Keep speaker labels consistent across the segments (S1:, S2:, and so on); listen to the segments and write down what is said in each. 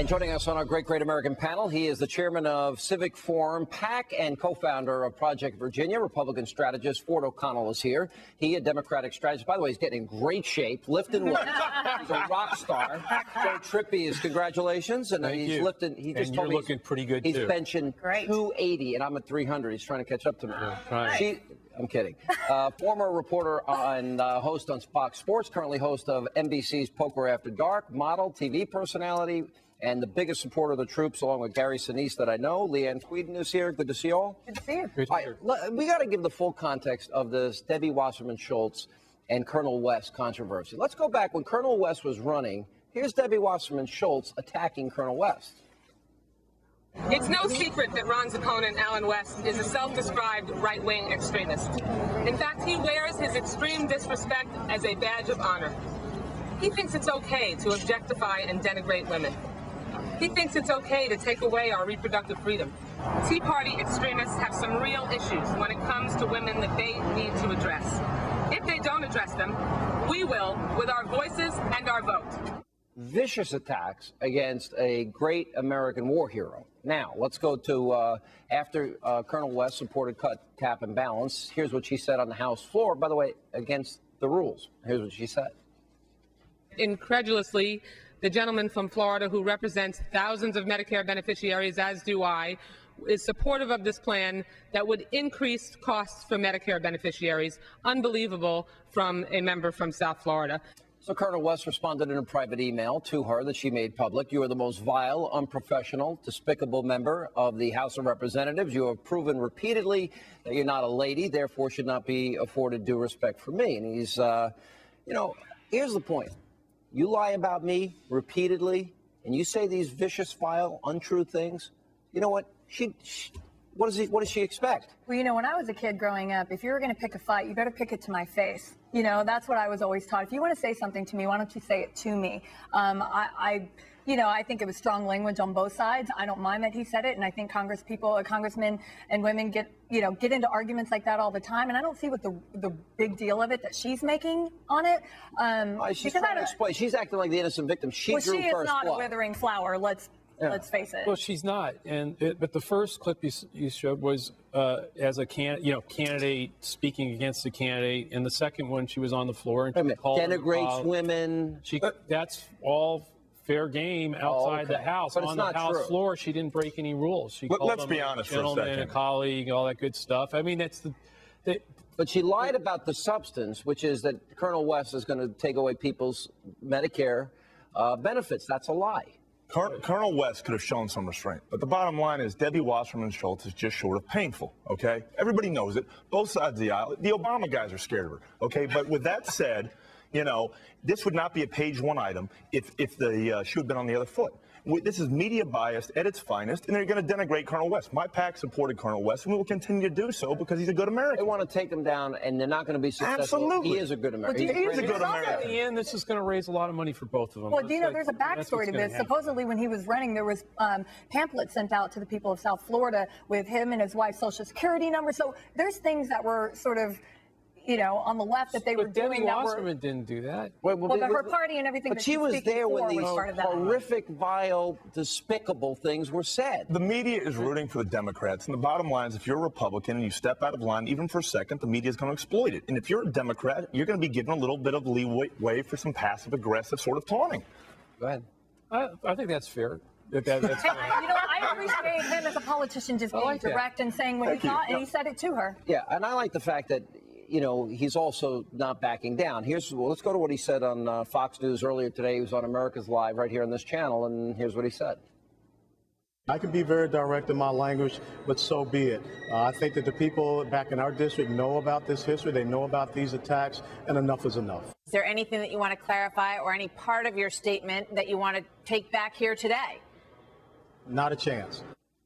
S1: And joining us on our Great American panel, he is the chairman of Civic Forum PAC and co-founder of Project Virginia. Republican strategist Ford O'Connell is here. He, a Democratic strategist. By the way, he's getting in great shape, lifting weights. He's a rock star. So Trippi is congratulations. And he's lifting. He just told me
S2: looking pretty good,
S1: he's
S2: too.
S1: benching 280, and I'm at 300. He's trying to catch up to me.
S2: Right.
S1: I'm kidding. Former reporter and host on Fox Sports, currently host of NBC's Poker After Dark, model, TV personality, and the biggest supporter of the troops, along with Gary Sinise that I know. Leeann Tweeden is here. Good to see you all.
S3: Good to see you.
S2: Great to hear.
S1: We got to give the full context of this Debbie Wasserman Schultz and Colonel West controversy. Let's go back when Colonel West was running. Here's Debbie Wasserman Schultz attacking Colonel West.
S4: It's no secret that Ron's opponent, Alan West, is a self-described right-wing extremist. In fact, he wears his extreme disrespect as a badge of honor. He thinks it's okay to objectify and denigrate women. He thinks it's okay to take away our reproductive freedom. Tea Party extremists have some real issues when it comes to women that they need to address. If they don't address them, we will with our voices and our vote.
S1: Vicious attacks against a great American war hero. Now, let's go to after Colonel West supported cut, cap, and balance. Here's what she said on the House floor, by the way, against the rules. Here's what she said.
S4: Incredulously, the gentleman from Florida who represents thousands of Medicare beneficiaries, as do I, is supportive of this plan that would increase costs for Medicare beneficiaries. Unbelievable from a member from South Florida.
S1: So Colonel West responded in a private email to her that she made public. You are the most vile, unprofessional, despicable member of the House of Representatives. You have proven repeatedly that you're not a lady, therefore should not be afforded due respect from me. And he's, here's the point. You lie about me repeatedly, and you say these vicious, vile, untrue things. You know what? What does she expect?
S3: Well, when I was a kid growing up, if you were going to pick a fight, you better pick it to my face. That's what I was always taught. If you want to say something to me, why don't you say it to me? I think it was strong language on both sides. I don't mind that he said it, and I think congressmen and women get into arguments like that all the time, and I don't see what the big deal of it that she's making on it.
S1: She's trying to explain. She's acting like the innocent victim. She drew first blood.
S3: She is not a withering flower. Let's face it.
S2: Well, she's not. But the first clip you showed was as a candidate speaking against the candidate, and the second one she was on the floor and she called
S1: denigrates women.
S2: That's all fair game outside the House.
S1: But
S2: on the House floor, she didn't break any rules. She called
S5: let's be honest for a second.
S2: A colleague, all that good stuff. I mean, that's
S1: But she lied about the substance, which is that Colonel West is going to take away people's Medicare benefits. That's a lie.
S5: Colonel West could have shown some restraint, but the bottom line is Debbie Wasserman Schultz is just short of painful, okay? Everybody knows it. Both sides of the aisle. The Obama guys are scared of her, okay? But with that said, this would not be a page one item if the shoe had been on the other foot. This is media biased at its finest, and they're going to denigrate Colonel West. My PAC supported Colonel West, and we will continue to do so because he's a good American.
S1: They want to take him down, and they're not going to be successful.
S5: Absolutely.
S1: He is a good American.
S5: He is a good American.
S2: In the end, this is going to raise a lot of money for both of them.
S3: Well, there's a backstory to this. Supposedly, when he was running, there was pamphlets sent out to the people of South Florida with him and his wife's Social Security number. So there's things that were sort of on the left that they were doing.
S2: Debbie Wasserman didn't do that.
S3: But her party and everything.
S1: But she was there when these horrific, vile, despicable things were said.
S5: The media is rooting for the Democrats, and the bottom line is if you're a Republican and you step out of line, even for a second, the media is going to exploit it. And if you're a Democrat, you're going to be given a little bit of leeway for some passive-aggressive sort of taunting.
S1: Go ahead.
S2: I think that's fair. That's
S3: I appreciate him as a politician just being direct and saying what he thought, and he said it to her.
S1: Yeah, and I like the fact that he's also not backing down. Let's go to what he said on Fox News earlier today. He was on America's Live right here on this channel, and here's what he said.
S6: I can be very direct in my language, but so be it. I think that the people back in our district know about this history. They know about these attacks, and enough is enough.
S7: Is there anything that you want to clarify or any part of your statement that you want to take back here today?
S6: Not a chance.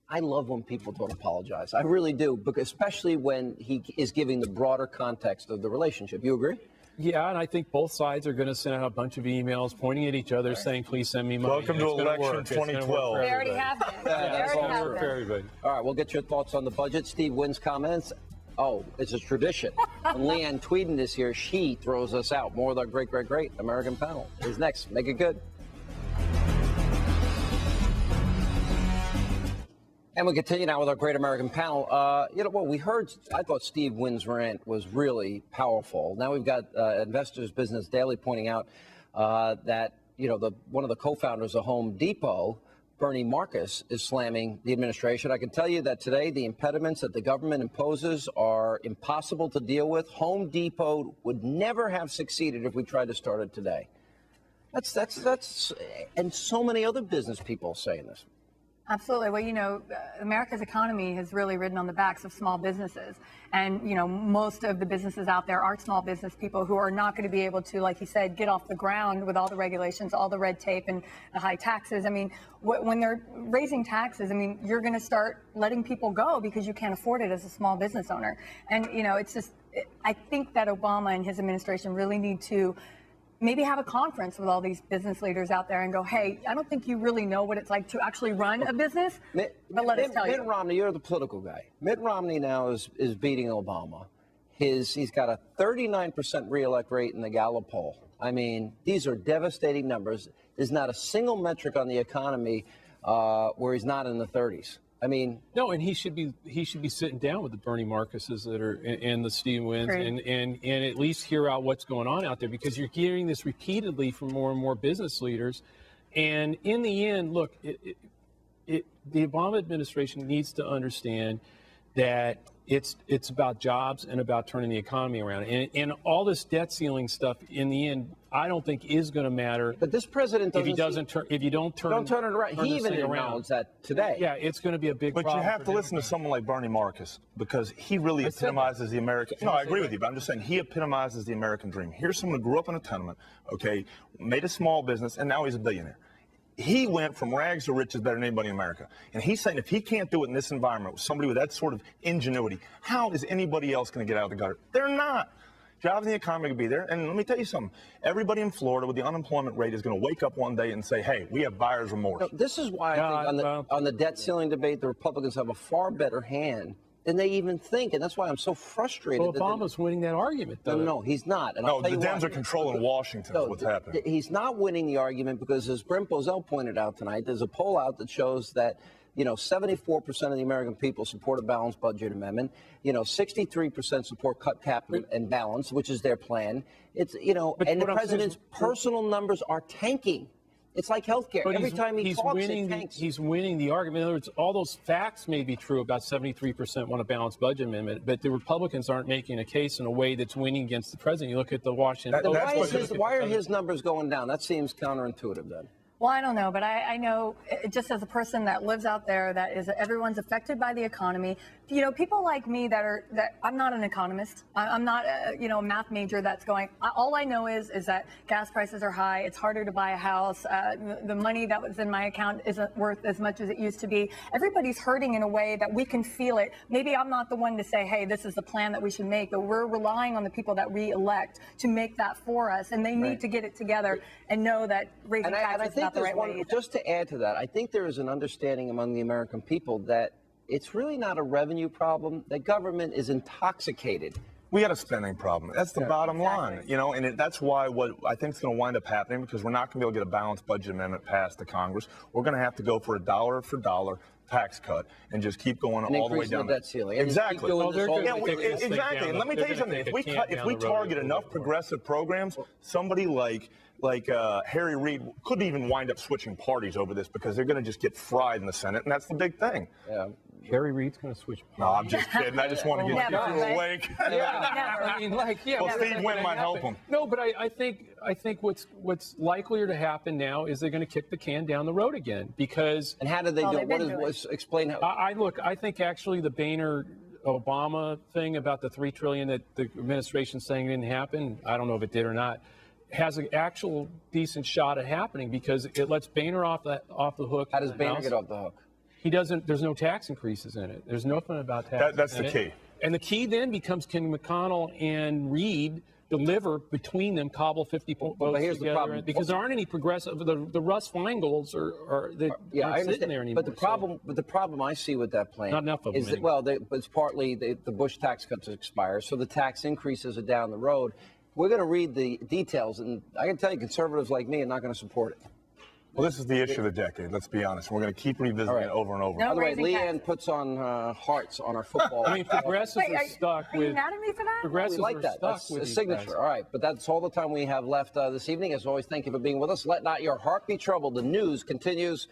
S1: I love when people don't apologize. I really do, because especially when he is giving the broader context of the relationship. You agree?
S2: Yeah, and I think both sides are going to send out a bunch of emails pointing at each other saying, please send me money.
S5: Welcome to election 2012.
S3: They already have been.
S2: That's all work for everybody.
S1: All right, we'll get your thoughts on the budget. Steve Wynn's comments. Oh, it's a tradition. When Leeann Tweeden is here, she throws us out. More of our great American panel is next. Make it good. And we continue now with our Great American Panel. We heard, I thought Steve Wynn's rant was really powerful. Now we've got Investors Business Daily pointing out that, one of the co-founders of Home Depot, Bernie Marcus, is slamming the administration. I can tell you that today the impediments that the government imposes are impossible to deal with. Home Depot would never have succeeded if we tried to start it today. That's, and so many other business people saying this.
S3: Absolutely. Well, America's economy has really ridden on the backs of small businesses. And, most of the businesses out there are small business people who are not going to be able to, like you said, get off the ground with all the regulations, all the red tape and the high taxes. I mean, when they're raising taxes, you're going to start letting people go because you can't afford it as a small business owner. And, I think that Obama and his administration really need to maybe have a conference with all these business leaders out there and go, hey, I don't think you really know what it's like to actually run a business, but let us tell you.
S1: Mitt Romney, you're the political guy. Mitt Romney now is beating Obama. He's got a 39% reelect rate in the Gallup poll. These are devastating numbers. There's not a single metric on the economy where he's not in the 30s.
S2: No, and he should be sitting down with the Bernie Marcuses that are and the Steve Wynns and at least hear out what's going on out there, because you're hearing this repeatedly from more and more business leaders. And in the end, look, the Obama administration needs to understand that it's about jobs and about turning the economy around. And all this debt ceiling stuff, in the end, I don't think is going to matter.
S1: But this president doesn't.
S2: If you don't turn
S1: it around. He even acknowledged that today.
S2: Yeah, it's going to be a big problem.
S5: But you have to listen to someone like Bernie Marcus, because he really epitomizes the American. No, I agree with you, but I'm just saying he epitomizes the American dream. Here's someone who grew up in a tenement, okay, made a small business, and now he's a billionaire. He went from rags to riches better than anybody in America. And he's saying if he can't do it in this environment with somebody with that sort of ingenuity, how is anybody else going to get out of the gutter? They're not. Jobs in the economy will be there. And let me tell you something. Everybody in Florida with the unemployment rate is going to wake up one day and say, hey, we have buyer's remorse.
S1: No, this is why I think on the debt ceiling debate, the Republicans have a far better hand than they even think, and that's why I'm so frustrated.
S2: Well, Obama's winning that argument, though.
S1: No, he's not. And
S5: no, the Dems are controlling Washington. Is what's happening.
S1: He's not winning the argument because, as Brent Bozell pointed out tonight, there's a poll out that shows that 74% of the American people support a balanced budget amendment. 63% support cut, cap, and balance, which is their plan. It's and the president's personal numbers are tanking. It's like healthcare. Every time he talks, it tanks.
S2: He's winning the argument. In other words, all those facts may be true about 73% want a balanced budget amendment, but the Republicans aren't making a case in a way that's winning against the president. You look at the Washington Post.
S1: Why are his numbers going down? That seems counterintuitive then.
S3: Well, I don't know, but I know just as a person that lives out there, everyone's affected by the economy. People like me that I'm not an economist. I'm not a math major that's going. All I know is that gas prices are high. It's harder to buy a house. The money that was in my account isn't worth as much as it used to be. Everybody's hurting in a way that we can feel it. Maybe I'm not the one to say, hey, this is the plan that we should make, but we're relying on the people that we elect to make that for us, and they need to get it together and know that raising taxes is not the right way.
S1: Just to add to that, I think there is an understanding among the American people that it's really not a revenue problem. The government is intoxicated.
S5: We got a spending problem. That's the bottom line, and that's why what I think is going to wind up happening, because we're not going to be able to get a balanced budget amendment passed to Congress. We're going to have to go for a dollar for dollar tax cut and just keep going all the way down.
S1: The debt ceiling.
S5: Exactly.
S2: Exactly.
S5: And let me tell you something. If we target enough progressive programs, somebody like Harry Reid could even wind up switching parties over this, because they're going to just get fried in the Senate, and that's the big thing.
S1: Yeah.
S2: Harry Reid's going to switch parties.
S5: No, I'm just kidding. I just want to get people awake.
S2: Well,
S5: Steve Wynn might help him.
S2: No, but I think what's likelier to happen now is they're going to kick the can down the road again, because.
S1: And how did they do it? Explain how.
S2: I think actually the Boehner-Obama thing about the $3 trillion that the administration's saying didn't happen, I don't know if it did or not, has an actual decent shot at happening, because it lets Boehner off the hook.
S1: How does Boehner get off the hook?
S2: He doesn't. There's no tax increases in it. There's nothing about tax.
S5: That's the key.
S2: And the key then becomes, can McConnell and Reid deliver between them, cobble 50 votes
S1: together?
S2: The problem. Because there aren't any progressive. The Russ Feingolds are sitting there anymore.
S1: But the problem I see with that plan
S2: not enough of
S1: is that, it's partly the Bush tax cuts expire, so the tax increases are down the road. We're going to read the details, and I can tell you, conservatives like me are not going to support it.
S5: Well, this is the issue of the decade, let's be honest. We're going to keep revisiting it over and over.
S3: No
S1: By the way,
S3: raising
S1: Leanne
S3: cats.
S1: puts on hearts on our football.
S2: I mean, progressives are stuck
S3: Are you
S2: with.
S3: mad at me for that?
S2: Progressives
S1: We like
S2: are
S1: that.
S2: stuck
S1: That's
S2: with
S1: a
S2: these
S1: signature.
S2: guys.
S1: All right, but that's all the time we have left this evening. As always, thank you for being with us. Let not your heart be troubled. The news continues